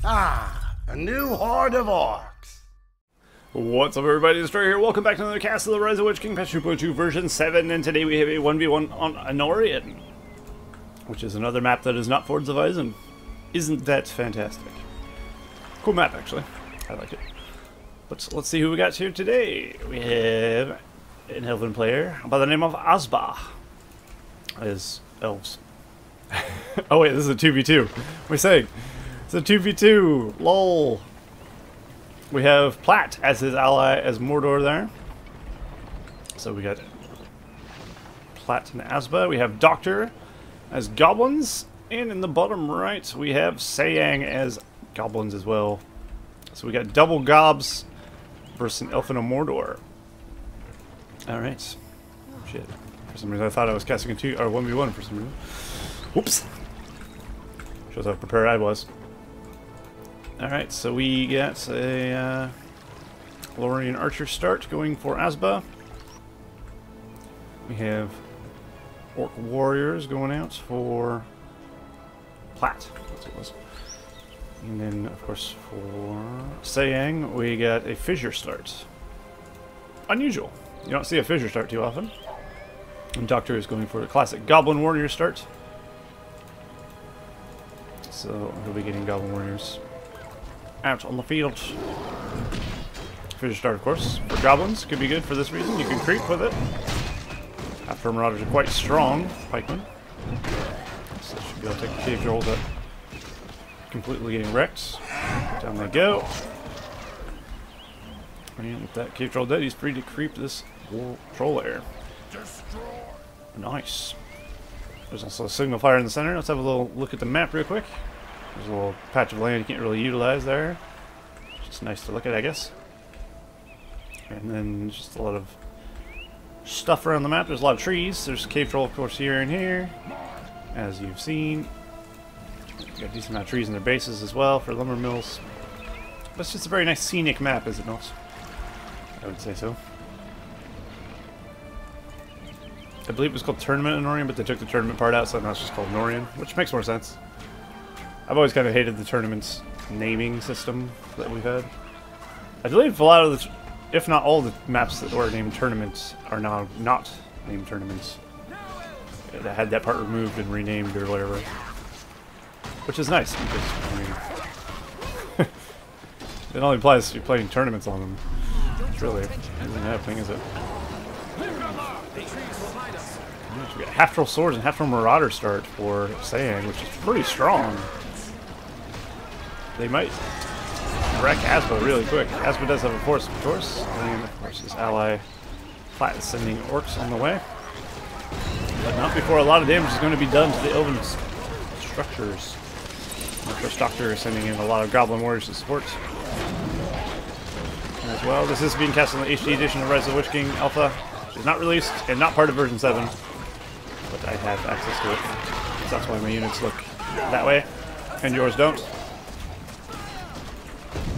Ah, a new horde of orcs. What's up, everybody? It's Trey here. Welcome back to another cast of the Rise of Witch King Patch 2.2 version 7, and today we have a 1v1 on Anorien, which is another map that is not Fords of Isen. Isn't that fantastic? Cool map, actually. I like it. But let's see who we got here today. We have an Elven player by the name of Asba. As Elves. Oh wait, this is a 2v2. What am I saying? It's a 2v2. Lol. We have PLat as his ally as Mordor there. So we got PLat and Asba. We have Doctor as Goblins. And in the bottom right, we have sayang as Goblins as well. So we got double gobs versus an Elf and a Mordor. Alright. Shit. For some reason I thought I was casting a 1v1 for some reason. Whoops. Shows how prepared I was. Alright, so we got a Anorien Archer start going for Asba. We have Orc Warriors going out for PLat. That's what it was. And then, of course, for sayang, we got a Fissure start. Unusual. You don't see a Fissure start too often. And Doctor is going for a classic Goblin Warrior start. So he'll be getting Goblin Warriors out on the field. Fissure start, of course, for Goblins. Could be good for this reason. You can creep with it. After Marauders are quite strong, pikemen. So they should be able to take the cave trolls out. Completely getting wrecked. Down they go. And with that cave troll dead, he's free to creep this troll lair. Nice. There's also a signal fire in the center. Let's have a little look at the map real quick. There's a little patch of land you can't really utilize there. Just nice to look at, I guess. And then just a lot of stuff around the map. There's a lot of trees. There's a cave troll, of course, here and here, as you've seen. Got a decent amount of trees in their bases as well for lumber mills. But it's just a very nice scenic map, is it not? I would say so. I believe it was called Tournament Anorien, but they took the tournament part out, so now it's just called Anorien, which makes more sense. I've always kind of hated the tournament's naming system that we've had. I believe a lot of the, if not all the maps that were named tournaments are now not named tournaments. That had that part removed and renamed or whatever. Which is nice, because, I mean, it only applies if you're playing tournaments on them. It's really isn't happening, is it? We got half troll swords and half troll marauder start for sayang, which is pretty strong. They might wreck Asba really quick. Asba does have a force, of course, and of course his ally PLat is sending orcs on the way. But not before a lot of damage is going to be done to the elven structures. And of course, Doctor is sending in a lot of Goblin Warriors to support as well. This is being cast on the HD edition of Rise of Witch King Alpha. It's not released and not part of version 7, but I have access to it. So that's why my units look that way, and yours don't.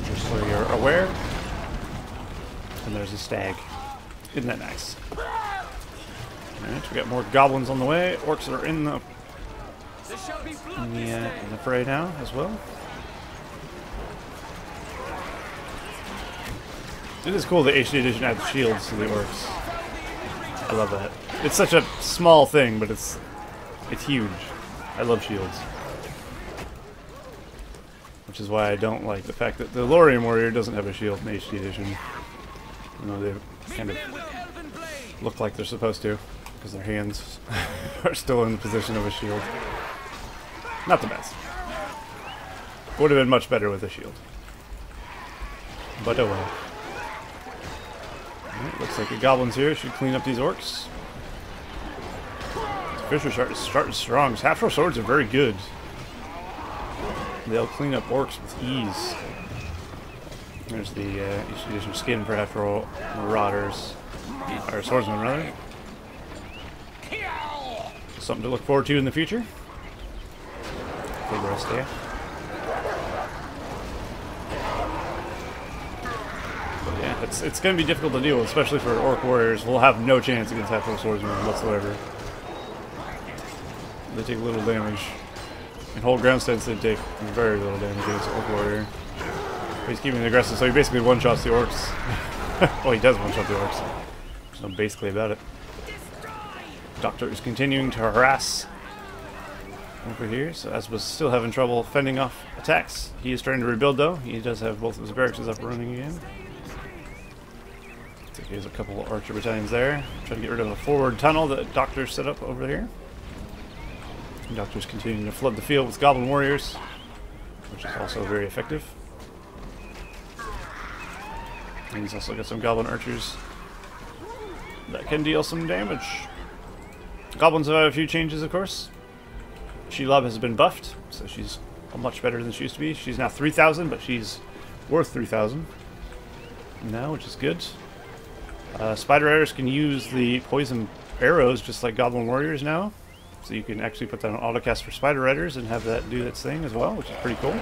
Just so you're aware. And there's a stag. Isn't that nice? Alright, we got more goblins on the way. Orcs are in the fray now as well. It is cool the HD edition adds shields to the orcs. I love that. It's such a small thing, but it's huge. I love shields. Which is why I don't like the fact that the Anorien Warrior doesn't have a shield in HD edition. You know, they kind of look like they're supposed to, because their hands are still in the position of a shield. Not the best. Would have been much better with a shield. But oh well. Right, looks like the goblins here should clean up these orcs. Fissure is starting strong. Half troll swords are very good. They'll clean up orcs with ease. There's the HD edition skin for half troll marauders. Or swordsmen, rather. Something to look forward to in the future. For the rest there. But yeah, it's going to be difficult to deal with, especially for Orc Warriors. We'll have no chance against half troll swordsmen whatsoever. They take little damage. And hold ground stance, they take very little damage against the Orc Warrior. But he's keeping it aggressive, so he basically one-shots the Orcs. Well, he does one-shot the Orcs. There's no basically about it. Doctor is continuing to harass over here, so Asba's still having trouble fending off attacks. He is trying to rebuild, though. He does have both of his barracks up and running again. Looks like he has a couple of archer battalions there. Trying to get rid of a forward tunnel that Doctor set up over here. And Doctor's continuing to flood the field with Goblin Warriors, which is also very effective. And he's also got some Goblin Archers that can deal some damage. Goblins have had a few changes, of course. Shelob has been buffed, so she's much better than she used to be. She's now 3,000, but she's worth 3,000 now, which is good. Spider Riders can use the poison arrows just like Goblin Warriors now. So you can actually put down an autocast for Spider Riders and have that do its thing as well, which is pretty cool.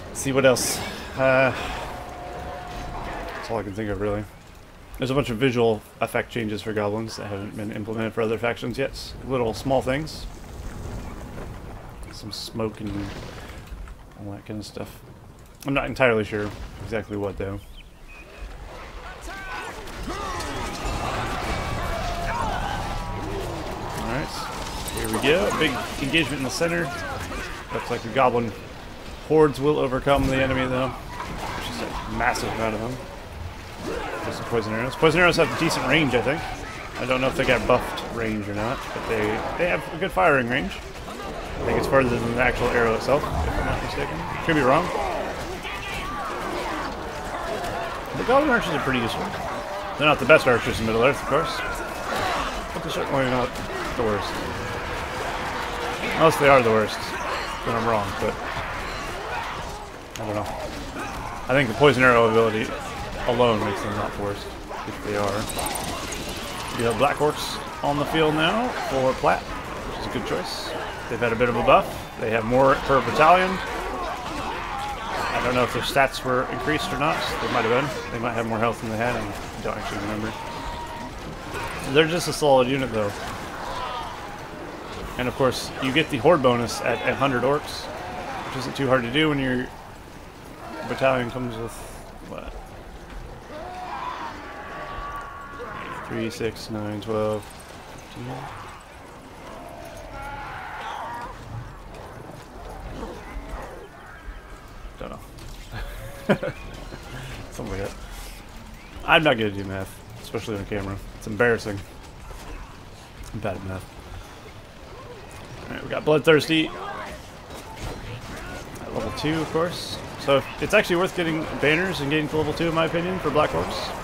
Let's see what else. That's all I can think of, really. There's a bunch of visual effect changes for goblins that haven't been implemented for other factions yet. Little small things. Some smoke and all that kind of stuff. I'm not entirely sure exactly what, though. Alright, here we go. Big engagement in the center. Looks like the goblin hordes will overcome the enemy, though. Which is a massive amount of them. There's some poison arrows. Poison arrows have decent range, I think. I don't know if they got buffed range or not, but they have a good firing range. I think it's farther than the actual arrow itself, if I'm not mistaken. Could be wrong. The Goblin Archers are pretty useful. They're not the best archers in Middle-earth, of course. But they're certainly not the worst. Unless they are the worst, then I'm wrong, but I don't know. I think the poison arrow ability alone makes them not the worst, if they are. We have Black Orcs on the field now for PLat, which is a good choice. They've had a bit of a buff. They have more per battalion. I don't know if their stats were increased or not. They might have been. They might have more health than they had, and I don't actually remember. They're just a solid unit, though. And of course, you get the horde bonus at 100 orcs, which isn't too hard to do when your battalion comes with, what? 3, 6, 9, 12, 15. Don't know. Something like that. I'm not good at doing math, especially on camera. It's embarrassing. I'm bad at math. Alright, we got Bloodthirsty at level 2, of course. So it's actually worth getting banners and getting to level 2, in my opinion, for Black Orcs.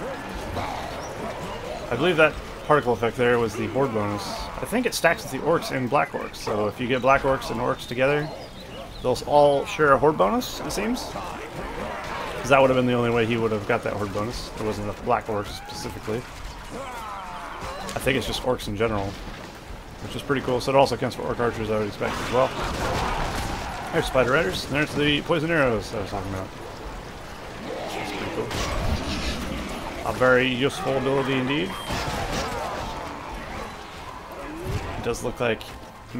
I believe that particle effect there was the horde bonus. I think it stacks with the orcs and Black Orcs. So if you get Black Orcs and orcs together, they'll all share a horde bonus, it seems. Because that would have been the only way he would have got that horde bonus. There wasn't enough Black Orcs specifically. I think it's just orcs in general, which is pretty cool. So it also counts for orc archers, I would expect as well. There's Spider Riders, and there's the poison arrows I was talking about. That's pretty cool. A very useful ability indeed. It does look like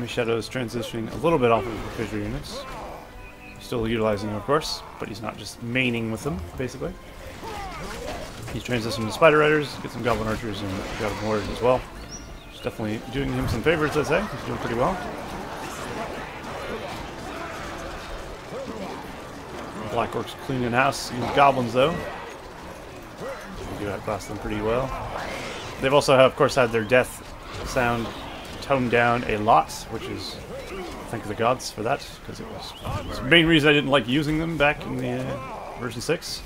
Shadow is transitioning a little bit off of the fissure units. Still utilizing them, of course, but he's not just maining with them, basically. He's transitioning to Spider Riders, get some Goblin Archers and Goblin Warriors as well. It's definitely doing him some favors, I'd say. He's doing pretty well. Black Orcs cleaning house. Use Goblins, though. We do outclass them pretty well. They've also, of course, had their death sound toned down a lot, which is, thank the gods for that, because it was the main reason I didn't like using them back in the version 6.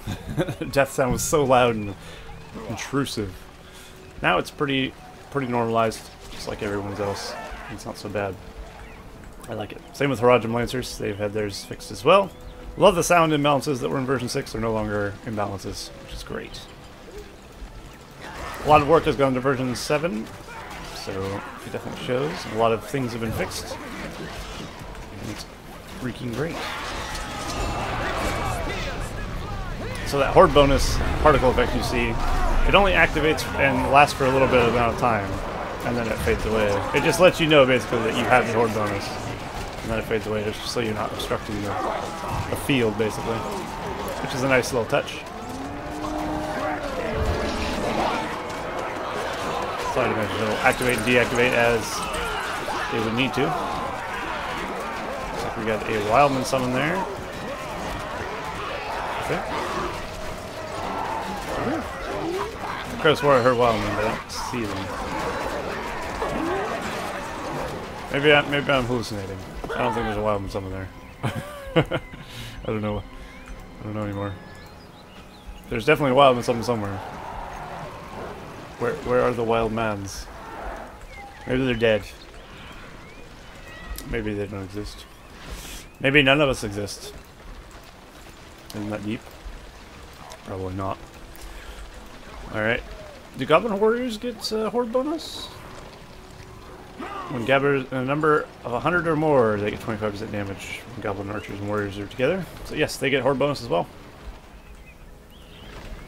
Death sound was so loud and intrusive. Now it's pretty normalized, just like everyone's else. It's not so bad. I like it. Same with Harajam Lancers. They've had theirs fixed as well. Love the sound imbalances that were in version 6. They're no longer imbalances, which is great. A lot of work has gone to version 7, so it definitely shows. A lot of things have been fixed. And it's freaking great. So that horde bonus particle effect you see, it only activates and lasts for a little bit amount of time. and then it fades away. It just lets you know basically that you have the horde bonus, and then it fades away just so you're not obstructing the field basically, which is a nice little touch. So I'd imagine it'll activate and deactivate as they would need to. Looks like we got a Wildman summon there. Okay. I could have swore I heard Wildman, but I don't see them. Maybe I'm hallucinating. I don't think there's a Wildman summon there. I don't know. I don't know anymore. There's definitely a Wildman summon somewhere. Where are the wild mans? Maybe they're dead. Maybe they don't exist. Maybe none of us exist. Isn't that deep? Probably not. Alright. Do Goblin Warriors get Horde bonus? When gathered in a number of 100 or more, they get 25% damage when Goblin Archers and Warriors are together. So yes, they get Horde bonus as well.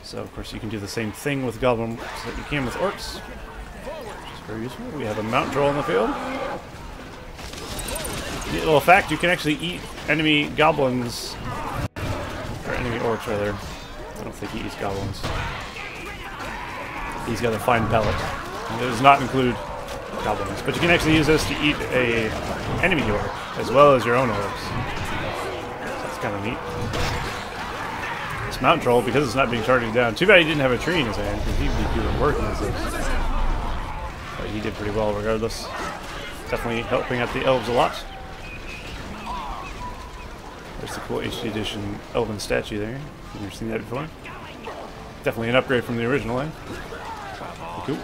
So of course you can do the same thing with Goblins that you can with Orcs. Which is very useful. We have a Mount Troll in the field. Neat little fact, you can actually eat enemy Goblins, or enemy Orcs rather. I don't think he eats Goblins. He's got a fine pellet. And it does not include Goblins. But you can actually use this to eat a enemy Orc, as well as your own Orcs. So that's kind of neat. This Mount Troll, because it's not being charged down. Too bad he didn't have a tree in his hand, because he'd be doing work in this. But he did pretty well regardless. Definitely helping out the Elves a lot. There's the cool HD edition Elven statue there. You've never seen that before. Definitely an upgrade from the original, eh? Cool.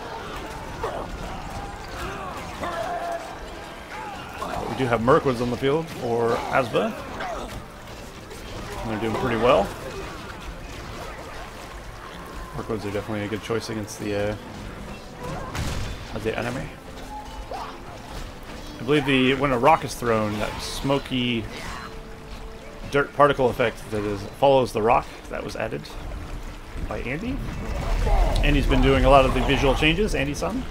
We do have Mirkwoods on the field for Asba. And they're doing pretty well. Mirkwoods are definitely a good choice against the enemy. I believe when a rock is thrown, that smoky dirt particle effect that follows the rock, that was added by Andy. Andy's been doing a lot of the visual changes, Andy-san.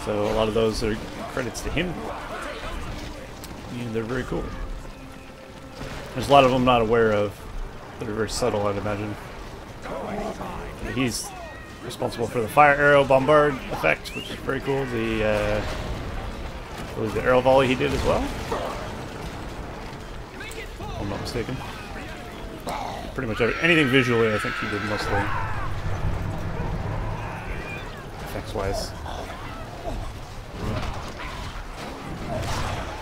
So a lot of those are credits to him. And they're very cool. There's a lot of them I'm not aware of that are very subtle, I'd imagine. But he's responsible for the fire arrow bombard effect, which is very cool. I believe the arrow volley he did as well, if I'm not mistaken. Pretty much anything visually I think he did mostly. Effects wise.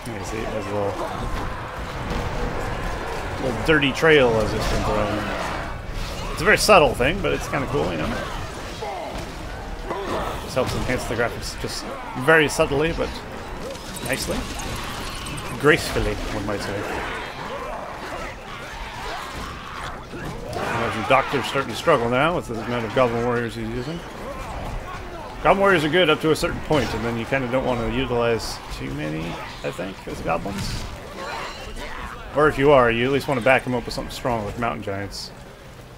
You can see it has a little dirty trail as it's been thrown. It's a very subtle thing, but it's kind of cool, you know. Just helps enhance the graphics just very subtly, but nicely. Gracefully, one might say. The Doctor's starting to struggle now with the amount of Goblin Warriors he's using. Goblin Warriors are good up to a certain point, and then you kind of don't want to utilize too many, I think, as Goblins. Or if you are, you at least want to back him up with something strong like Mountain Giants.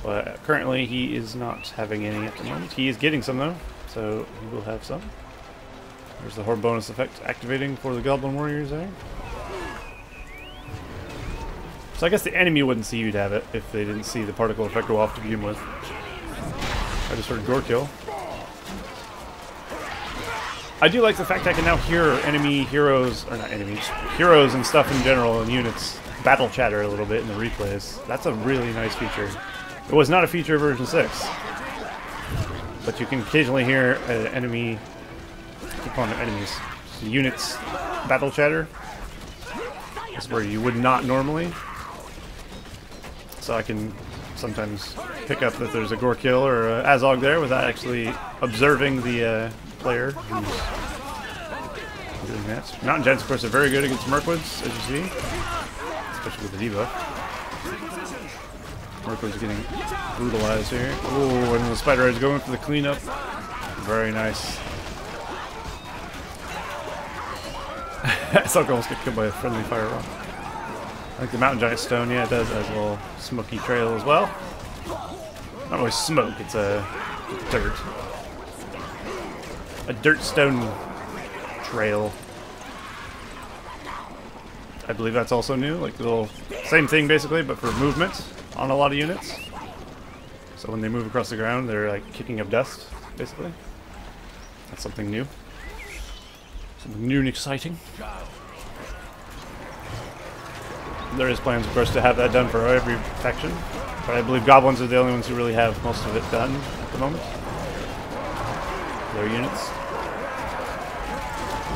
But currently he is not having any at the moment. He is getting some though, so he will have some. There's the Horde bonus effect activating for the Goblin Warriors there. So I guess the enemy wouldn't see you'd have it if they didn't see the particle effect go off to begin with. I just heard gore kill. I do like the fact I can now hear enemy heroes, or not enemies, heroes and stuff in general and units battle chatter a little bit in the replays. That's a really nice feature. It was not a feature of version 6. But you can occasionally hear enemy, I keep calling it enemies, units battle chatter. That's where you would not normally. So I can sometimes pick up that there's a gore kill or a Azog there without actually observing the player who's doing that. Mountain Giants, of course, are very good against Mirkwoods, as you see. Especially with the debuff. Mirkwoods getting brutalized here. Oh, and the Spider Edge going for the cleanup. Very nice. Azog almost got killed by a friendly fire rock. I think the Mountain Giant Stone, yeah, it does has a little smoky trail as well. Not really smoke, it's dirt. a dirt stone trail. I believe that's also new, like the little same thing basically, but for movement on a lot of units. So when they move across the ground, they're like kicking up dust, basically. That's something new. Something new and exciting. There is plans, of course, to have that done for every faction, but I believe Goblins are the only ones who really have most of it done at the moment. Their units.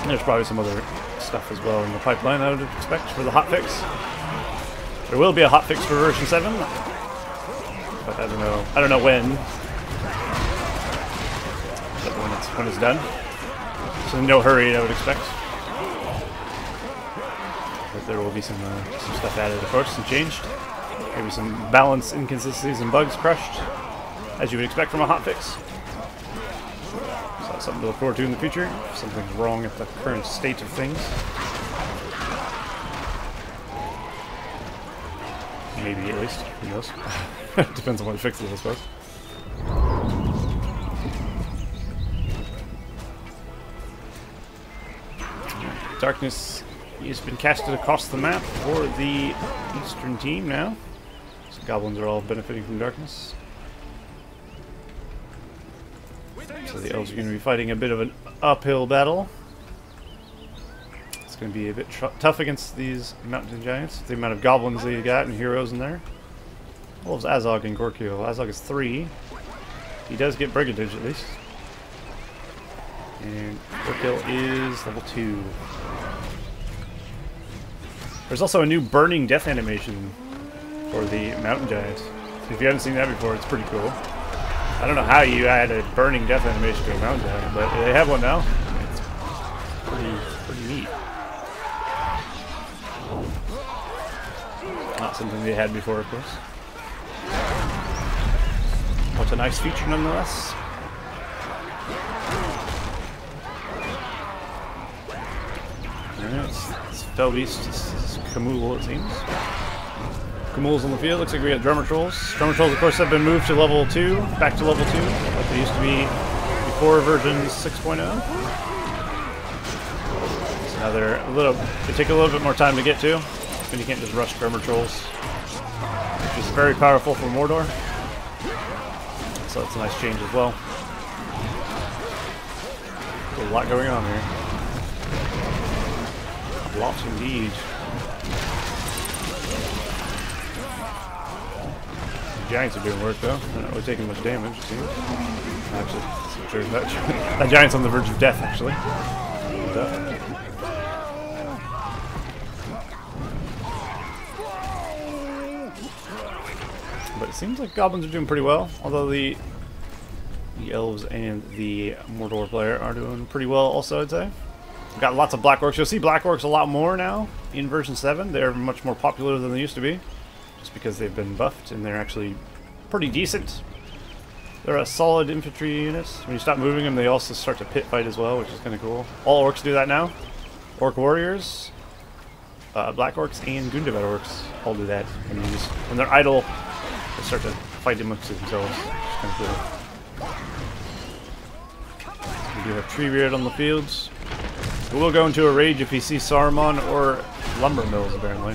And there's probably some other stuff as well in the pipeline I would expect for the hotfix. There will be a hotfix for version 7, but I don't know when. But when it's done. So no hurry, I would expect. But there will be some stuff added, of course, and changed. Maybe some balance inconsistencies and bugs crushed, as you would expect from a hotfix. So that's something to look forward to in the future. If something's wrong at the current state of things. Maybe at least. Who knows? Depends on what it fixes, I suppose. Darkness has been casted across the map for the eastern team now. So Goblins are all benefiting from darkness. So the Elves are going to be fighting a bit of an uphill battle. It's going to be a bit tough against these mountain giants. The amount of Goblins they got and heroes in there. Wolves, Azog, and Gorkio. Azog is 3. He does get Brigandage at least. And Gorkio is level 2. There's also a new burning death animation for the mountain giants. If you haven't seen that before, it's pretty cool. I don't know how you add a burning death animation to a mountain giant, but they have one now. It's pretty neat. Not something they had before, of course. What's a nice feature nonetheless. Alright, it's Felbeast, it's Kamul, it seems. Kamul's on the field. Looks like we got Drummer Trolls. Drummer Trolls, of course, have been moved to level 2, back to level 2, like they used to be before version 6.0. So now they take a little bit more time to get to, and you can't just rush Drummer Trolls, which is very powerful for Mordor. So that's a nice change as well. There's a lot going on here. Lots indeed. The Giants are doing work though. They're not really taking much damage, it seems. Actually, that's not true. That Giant's on the verge of death, actually. But it seems like Goblins are doing pretty well, although the Elves and the Mordor player are doing pretty well also, I'd say. We've got lots of Black Orcs. You'll see Black Orcs a lot more now in version 7. They're much more popular than they used to be, just because they've been buffed and they're actually pretty decent. They're a solid infantry unit. When you stop moving them, they also start to pit fight as well, which is kind of cool. All Orcs do that now. Orc Warriors, Black Orcs, and Gundabad Orcs all do that. When they're idle, they start to fight amongst themselves, which is kind of cool. We do have Treebeard on the fields. We will go into a rage if he sees Saruman or lumber mills, apparently.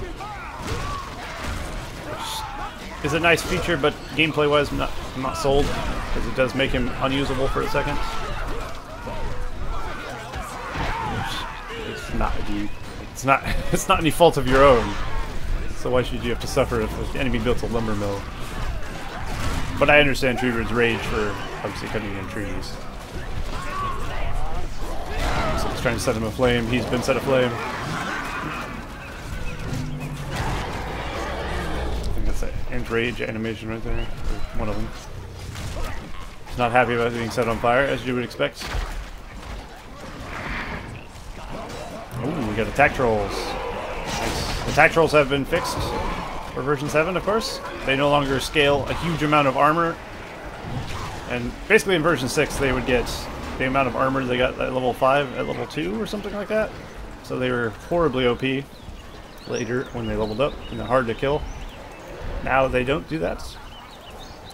Which is a nice feature, but gameplay-wise, I'm not sold, because it does make him unusable for a second. It's not any fault of your own. So why should you have to suffer if the enemy built a lumber mill? But I understand Treebeard's rage for obviously cutting in trees. Trying to set him aflame. He's been set aflame. I think that's an Ant Rage animation right there. Or one of them. He's not happy about being set on fire, as you would expect. Ooh, we got attack trolls. Nice. Attack trolls have been fixed for version 7, of course. They no longer scale a huge amount of armor. And basically in version 6 they would get the amount of armor they got at level 5 at level 2 or something like that. So they were horribly OP later when they leveled up and they're hard to kill. Now they don't do that.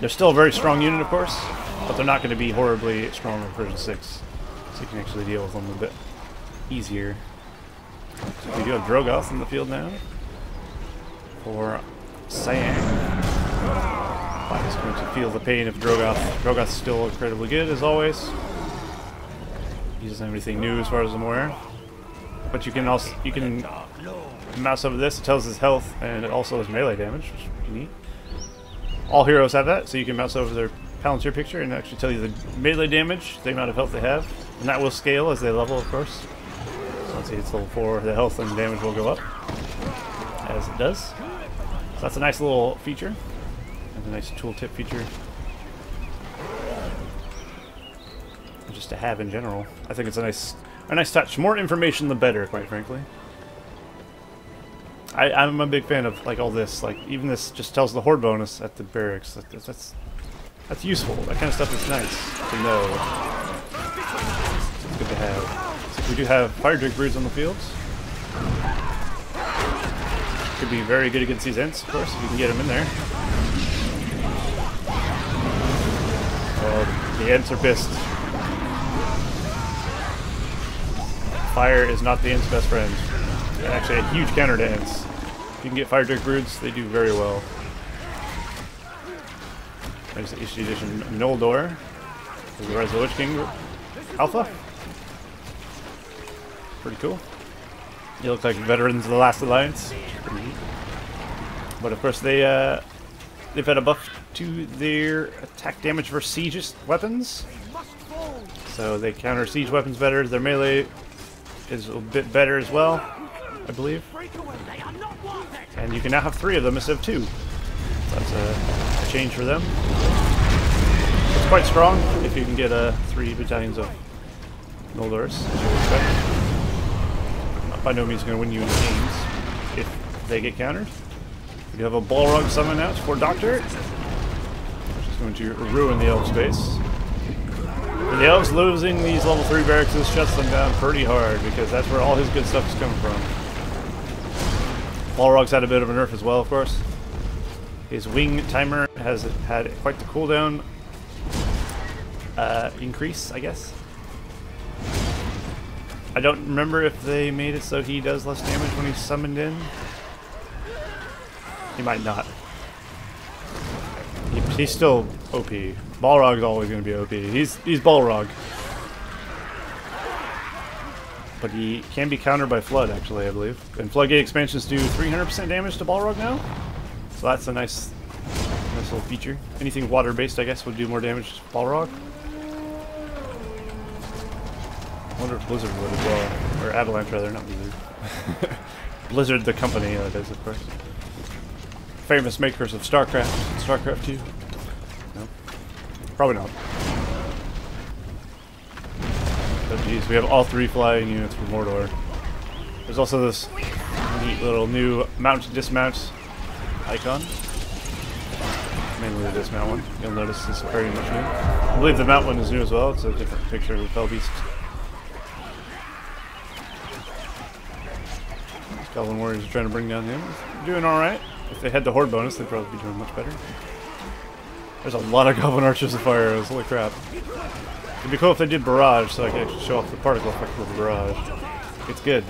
They're still a very strong unit, of course, but they're not going to be horribly strong in version 6. so you can actually deal with them a bit easier. So we do have Drogoth in the field now for sayang. Black is going to feel the pain of Drogoth. Drogoth's still incredibly good as always. He doesn't have anything new as far as I'm aware. But you can mouse over this, it tells his health, and it also has melee damage, which is pretty neat. All heroes have that, so you can mouse over their Palantir picture and actually tell you the melee damage, the amount of health they have, and that will scale as they level, of course. So let's see, it's level 4, the health and damage will go up, as it does. So that's a nice little feature, and a nice tooltip feature. Just to have in general. I think it's a nice touch. More information the better, quite frankly. I'm a big fan of like all this. Like even this just tells the horde bonus at the barracks. That's useful. That kind of stuff is nice to know. It's good to have. So we do have fire drake broods on the fields. Could be very good against these Ents, of course, if you can get them in there. The Ents are pissed. Fire is not the Ent's best friend. And actually a huge counter to Ents. If you can get fire drake broods, they do very well. There's the issue edition Mordor. There's the Rise of the Witch King Alpha. Pretty cool. They look like veterans of the last alliance. Pretty neat. But of course they've had a buff to their attack damage for siege weapons. So they counter siege weapons better. Their melee is a bit better as well, I believe. And you can now have 3 of them instead of 2. So that's a change for them. It's quite strong if you can get 3 battalions of Noldors, as you would expect. Not by no means going to win you in games if they get countered. We do have a Balrog summon out for Doctor, which is going to ruin the elf space. And the elves losing these level 3 barracks shuts them down pretty hard because that's where all his good stuff is coming from. Balrog's had a bit of a nerf as well, of course. His wing timer has had quite the cooldown increase, I guess. I don't remember if they made it so he does less damage when he's summoned in. He might not. He's still OP. Balrog's always going to be OP. He's Balrog. But he can be countered by Flood, actually, I believe. And Floodgate expansions do 300% damage to Balrog now. So that's a nice little feature. Anything water-based, I guess, would do more damage to Balrog. I wonder if Blizzard would as well. Or Avalanche, rather, not Blizzard. Blizzard, the company, that is, of course. Famous makers of StarCraft. StarCraft 2. No? Probably not. But geez, we have all 3 flying units from Mordor. There's also this neat little new mount-dismount icon. Mainly the dismount one. You'll notice it's very much new. I believe the mount one is new as well. It's a different picture of the Fell Beast. These Goblin Warriors are trying to bring down him. Doing alright. If they had the Horde bonus, they'd probably be doing much better. There's a lot of Goblin Archers of Fire arrows, holy crap. It'd be cool if they did Barrage, so I could actually show off the particle effect with the Barrage. It's good.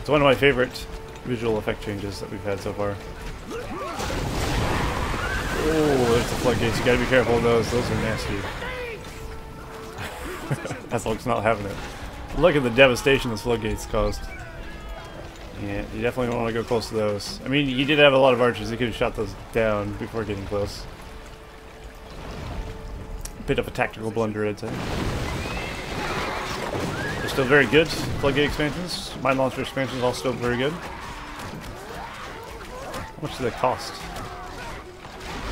It's one of my favorite visual effect changes that we've had so far. Oh, there's the floodgates, you gotta be careful of those, those are nasty. Aslock's not having it. Look at the devastation those floodgates caused. Yeah, you definitely don't want to go close to those. I mean, you did have a lot of archers, you could have shot those down before getting close. Bit of a tactical blunder, I'd say. They're still very good. Floodgate expansions, mine launcher expansions, all still very good. How much do they cost?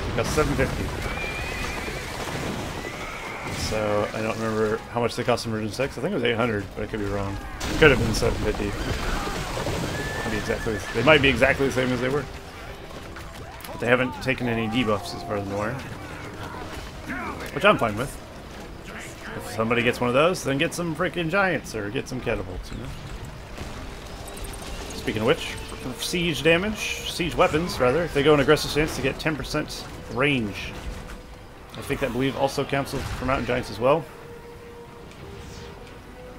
They cost $750. So I don't remember how much they cost Emergence 6. I think it was $800, but I could be wrong. It could have been $750. They might be exactly the same as they were. But they haven't taken any debuffs as far as I'm aware. Which I'm fine with. If somebody gets one of those, then get some freaking giants or get some catapults, you know. Speaking of which, siege damage, siege weapons rather, if they go in aggressive stance, they get 10% range. I think that believe also counts for mountain giants as well.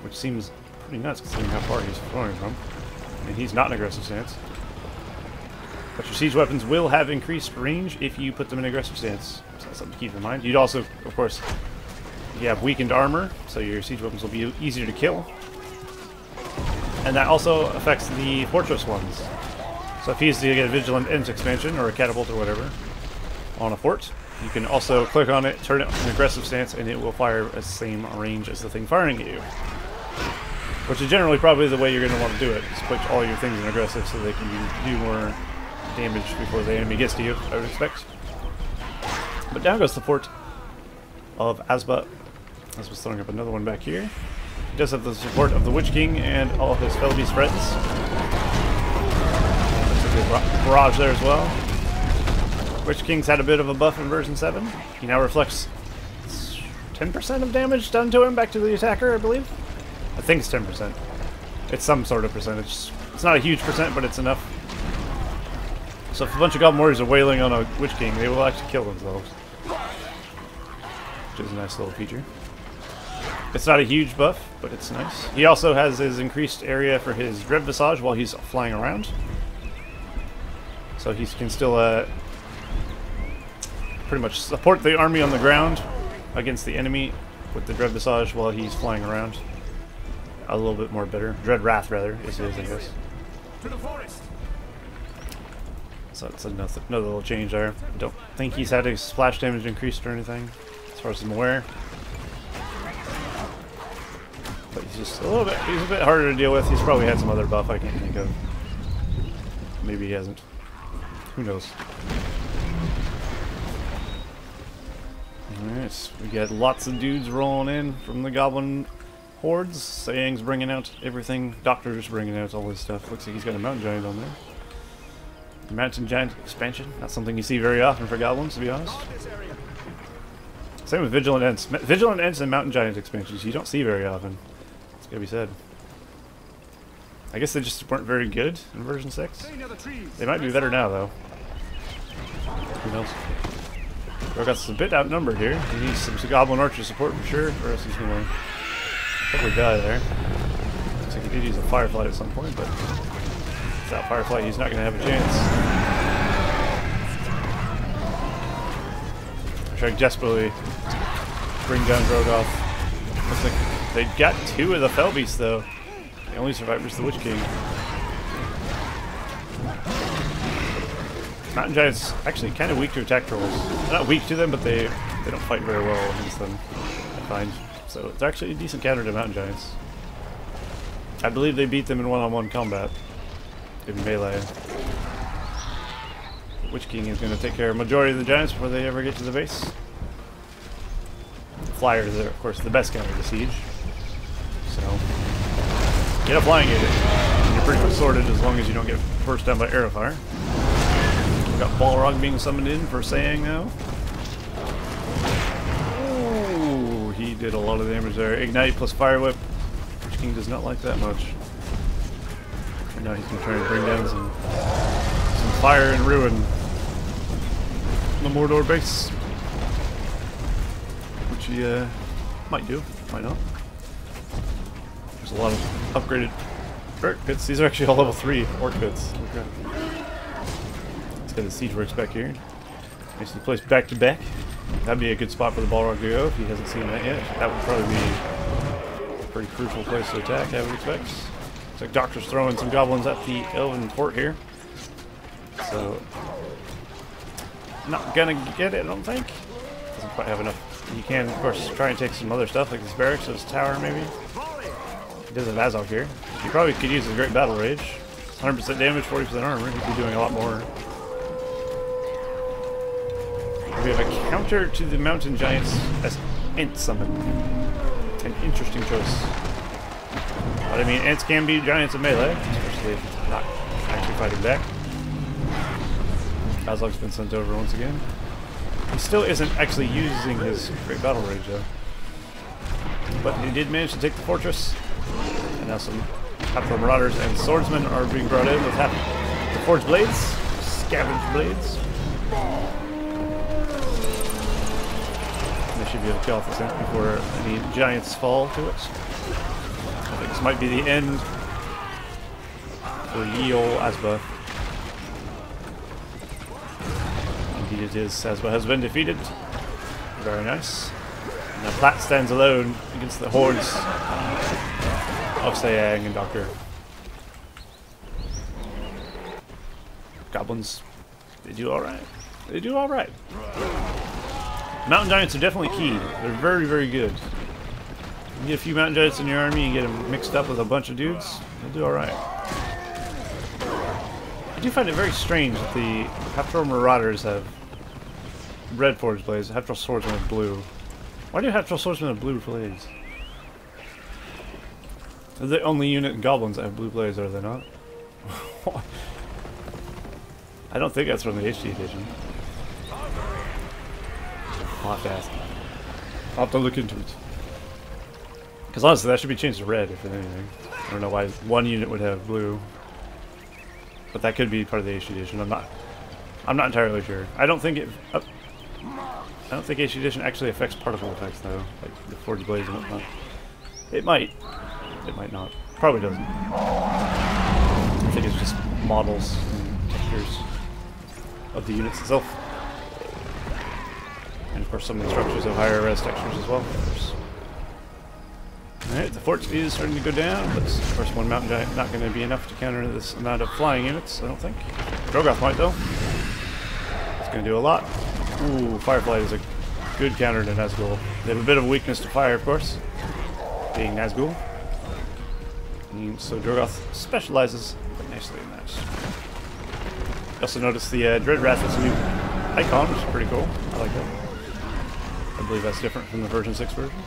which seems pretty nuts considering how far he's throwing from. And he's not in aggressive stance. But your siege weapons will have increased range if you put them in aggressive stance. So that's something to keep in mind. You'd also, of course, you have weakened armor, so your siege weapons will be easier to kill. And that also affects the fortress ones. So if he's to get a Vigilant Ends expansion, or a catapult or whatever, on a fort, you can also click on it, turn it in aggressive stance, and it will fire at the same range as the thing firing at you. Which is generally probably the way you're going to want to do it, is put all your things in aggressive so they can do more damage before the enemy gets to you, I would expect. But down goes the fort of Asba. Asba's throwing up another one back here. He does have the support of the Witch King and all of his Felbeast friends. There's a good barrage there as well. Witch King's had a bit of a buff in version 7. He now reflects 10% of damage done to him back to the attacker, I believe. I think it's 10%. It's some sort of percentage. It's not a huge percent, but it's enough. So if a bunch of Goblin Warriors are wailing on a Witch King, they will actually kill themselves. Which is a nice little feature. It's not a huge buff, but it's nice. He also has his increased area for his Dread Visage while he's flying around. So he can still pretty much support the army on the ground against the enemy with the Dread Visage while he's flying around. A little bit more better. Dread Wrath, rather, is his, I guess. To the forest. So it's another little change there. I don't think he's had his splash damage increased or anything, as far as I'm aware. But he's just a little bit, he's a bit harder to deal with. He's probably had some other buff I can't think of. Maybe he hasn't. Who knows? Alright, we got lots of dudes rolling in from the Goblin hordes. Sayang's bringing out everything. Doctor's bringing out all this stuff. Looks like he's got a Mountain Giant on there. Mountain Giant expansion. Not something you see very often for Goblins, to be honest. Same with Vigilant Ents. Vigilant Ents and Mountain Giant expansions you don't see very often. It's gotta be said. I guess they just weren't very good in version 6. They might be better now, though. Who knows? We've got us a bit outnumbered here. He needs some Goblin Archer support for sure, or else he's gonna probably die there. Looks like he did use a Firefly at some point, but without Firefly he's not gonna have a chance. I'm trying desperately to bring down Drogoth. Looks like they got 2 of the Felbeasts though. The only survivor is the Witch King. Mountain Giants actually kind of weak to attack trolls. They're not weak to them, but they don't fight very well against them, I find. So it's actually a decent counter to Mountain Giants. I believe they beat them in one-on-one combat in melee. The Witch King is going to take care of the majority of the Giants before they ever get to the base. Flyers are, of course, the best counter to siege. So get a flying agent. You're pretty much sorted as long as you don't get burst down by arrow fire. We've got Balrog being summoned in for Sayang now. Ooh, he did a lot of damage there. Ignite plus Fire Whip. Witch King does not like that much. And now he's going to try to bring down some fire and ruin the Mordor base. Which he might do, might not. There's a lot of upgraded Orc pits. These are actually all level 3 Orc pits. Okay. Let's get the siege works back here. Nicely placed back to back. That'd be a good spot for the Balrog to go if he hasn't seen that yet. That would probably be a pretty crucial place to attack, I would expect. Looks like Doctor's throwing some goblins at the Elven fort here. So, not gonna get it, I don't think. Doesn't quite have enough. You can, of course, try and take some other stuff, like this barracks or this tower, maybe. He does have Azog here. He probably could use his Great Battle Rage. 100% damage, 40% armor. He'd be doing a lot more. We have a counter to the Mountain Giants as Ent Summon. An interesting choice. But I mean, Ents can be Giants in melee, especially if it's not actually fighting back. Azog's been sent over once again. He still isn't actually using his Great Battle Rage though. But he did manage to take the fortress. And now some half the Marauders and Swordsmen are being brought in with half the Forged Blades, Scavenged Blades. They should be able to kill off this before any Giants fall to it. This might be the end for ye ol' Asba. Indeed it is. Asba has been defeated. Very nice. Now PLat stands alone against the hordes of Sayang and Doctor. Goblins, they do alright. They do alright. Mountain Giants are definitely key. They're very, very good. You get a few Mountain Giants in your army and get them mixed up with a bunch of dudes, they'll do alright. I do find it very strange that the Half-Troll Marauders have red forged blades, Half-Troll Swordsmen have blue. Why do Half-Troll Swordsmen have blue blades? They're the only unit in Goblins that have blue blades, are they not? I don't think that's from the HD edition. I'll have to ask. I'll have to look into it. Because honestly, that should be changed to red, if anything. I don't know why one unit would have blue. But that could be part of the HD edition. I'm not entirely sure. I don't think HD edition actually affects particle effects though, like the forged blades and whatnot. It might. It might not. Probably doesn't. I think it's just models and textures of the units itself. And of course some of the structures have higher res textures as well. Alright, the fort speed is starting to go down, but of course one Mountain Giant not going to be enough to counter this amount of flying units, I don't think. Drogoth might though. It's going to do a lot. Ooh, Fireflight is a good counter to Nazgul. They have a bit of a weakness to fire, of course, being Nazgul. And so Drogoth specializes quite nicely in that. You also notice the Dread Wrath is a new icon, which is pretty cool. I like that. I believe that's different from the version 6 version.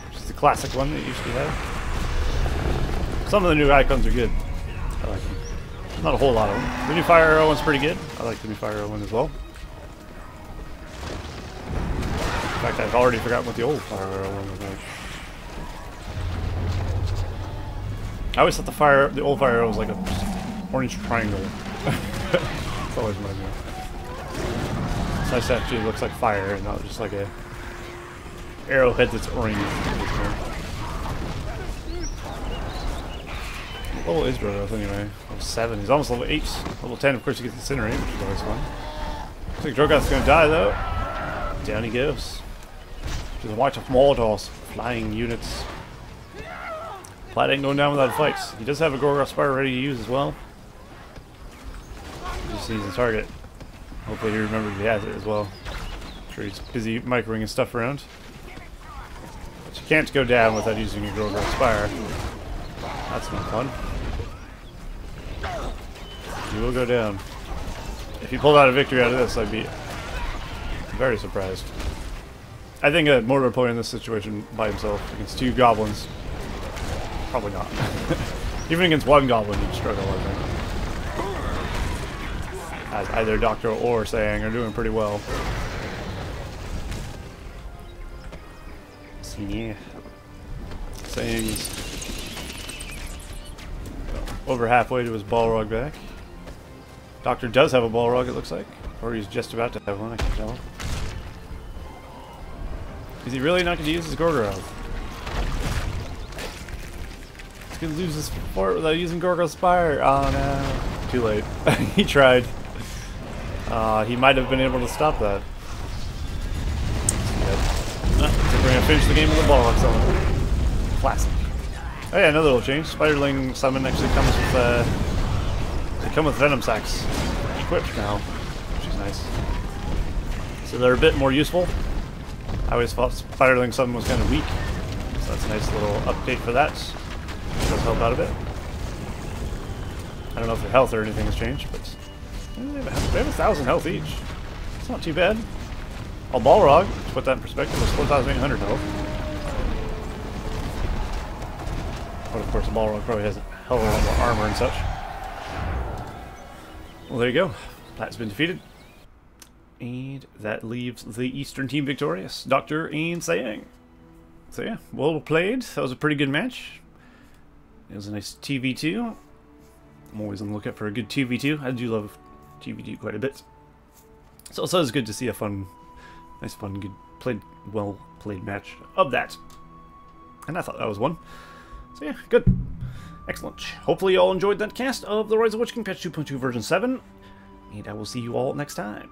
Which is the classic one that you usually have. Some of the new icons are good. I like them. Not a whole lot of them. The new Fire Arrow one's pretty good. I like the new Fire Arrow one as well. In fact, I've already forgotten what the old Fire Arrow one was like. I always thought the old Fire Arrow was like a orange triangle. It's always my view. It's nice that actually looks like fire and not just like a arrowhead that's orange. What level is Drogoth anyway? Level 7. He's almost level 8. Level 10, of course, he gets Incinerate, which is always fun. Looks like Drogoth's gonna die though. Down he goes. To the watch of Mordor's flying units. PLat ain't going down without a fight. He does have a Gorgoth Spire ready to use as well. He just needs a target. Hopefully he remembers he has it as well. I'm sure he's busy microing his stuff around. But you can't go down without using a Gorgoth Spire. That's not fun. He will go down. If he pulled out a victory out of this, I'd be very surprised. I think a Mordor playing in this situation by himself against 2 goblins, probably not. Even against 1 goblin, he'd struggle, I think. As either Doctor or Sayang are doing pretty well. So yeah, Sayang's over halfway to his Balrog back. Doctor does have a Balrog, it looks like. Or he's just about to have one, I can't tell. Is he really not going to use his Gorgoroth? He's going to lose his fort without using Gorgoth Spire. Oh no. Too late. He tried. He might have been able to stop that. So we're going to finish the game with a Balrog summon. Classic. Oh yeah, another little change. Spiderling summon actually comes with they come with Venom Sacs equipped now, which is nice. So they're a bit more useful. I always thought Spiderling summon was kind of weak, so that's a nice little update for that. It does help out a bit. I don't know if their health or anything has changed, but they have 1,000 health each. It's not too bad. Well, Balrog, to put that in perspective, was 4,800 health. But of course, the Balrog probably has a hell of a lot more armor and such. Well, there you go. PLat's been defeated. And that leaves the Eastern team victorious. Doctor and Sayang. So yeah, well played. That was a pretty good match. It was a nice 2v2. I'm always on the lookout for a good 2v2. I do love 2v2 quite a bit. So also it's good to see a fun, nice fun, well played match of that. And I thought that was one. So yeah, good. Excellent. Hopefully you all enjoyed that cast of the Rise of Witch King Patch 2.2 version 7, and I will see you all next time.